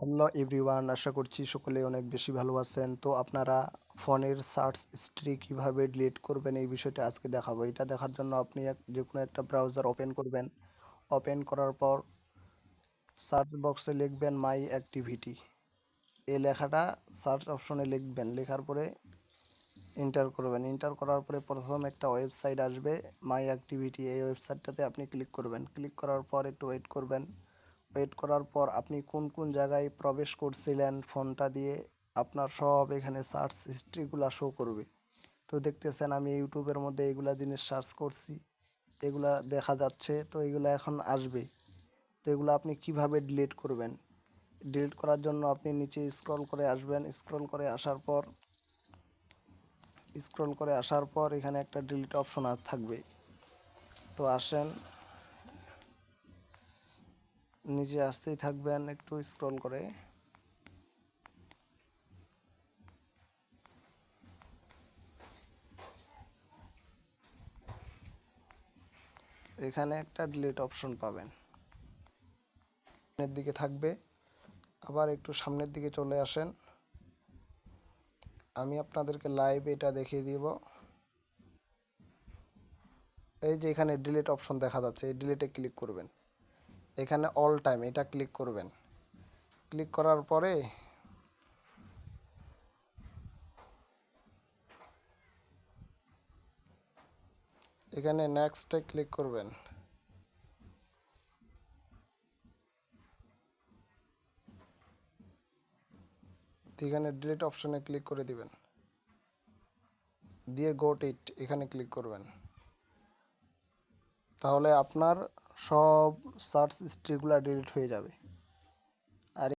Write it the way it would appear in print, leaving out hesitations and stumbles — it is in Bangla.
হ্যালো এভরিওয়ান, আশা করছি সকলে অনেক বেশি ভালো আছেন। তো আপনারা ফোনের সার্চ হিস্ট্রি কিভাবে ডিলিট করবেন এই বিষয়টা আজকে দেখাবো। এটা দেখার জন্য আপনি যে কোনো একটা ব্রাউজার ওপেন করবেন। ওপেন করার পর সার্চ বক্সে লিখবেন মাই অ্যাক্টিভিটি। এই লেখাটা সার্চ অপশনে লিখবেন, লেখার পরে এন্টার করবেন। এন্টার করার পরে প্রথম একটা ওয়েবসাইট আসবে, মাই অ্যাক্টিভিটি। এই ওয়েবসাইটটাতে আপনি ক্লিক করবেন। ক্লিক করার পর একটু ওয়েট করবেন। ওয়েট করার পর আপনি কোন কোন জায়গায় প্রবেশ করছিলেন ফোনটা দিয়ে আপনার সব এখানে সার্চ হিস্ট্রিগুলো শো করবে। তো দেখতেছেন আমি ইউটিউবের মধ্যে এগুলা জিনিস সার্চ করছি, এগুলা দেখা যাচ্ছে। তো এগুলা এখন আসবে। তো এগুলো আপনি কিভাবে ডিলিট করবেন? ডিলিট করার জন্য আপনি নিচে স্ক্রল করে আসবেন। স্ক্রল করে আসার পর এখানে একটা ডিলিট অপশন থাকবে। তো আসেন, নিচে আসতেই থাকবেন একটু স্ক্রল করে। এখানে একটা ডিলিট অপশন পাবেন, সামনের দিকে থাকবে। আবার একটু সামনের দিকে চলে আসেন, আমি আপনাদেরকে লাইভ এটা দেখিয়ে দিব। এই যে এখানে ডিলিট অপশন দেখা যাচ্ছে, এই ডিলিটে ক্লিক করবেন। এখানে অল টাইম এটা ক্লিক করবেন। ক্লিক করার পরে এখানে নেক্সটে ক্লিক করবেন। এখানে ডিলিট অপশনে ক্লিক করে দিবেন, দিয়ে গট ইট এখানে ক্লিক করবেন। তাহলে আপনার সব সার্চ হিস্ট্রিগুলো ডিলিট হয়ে যাবে।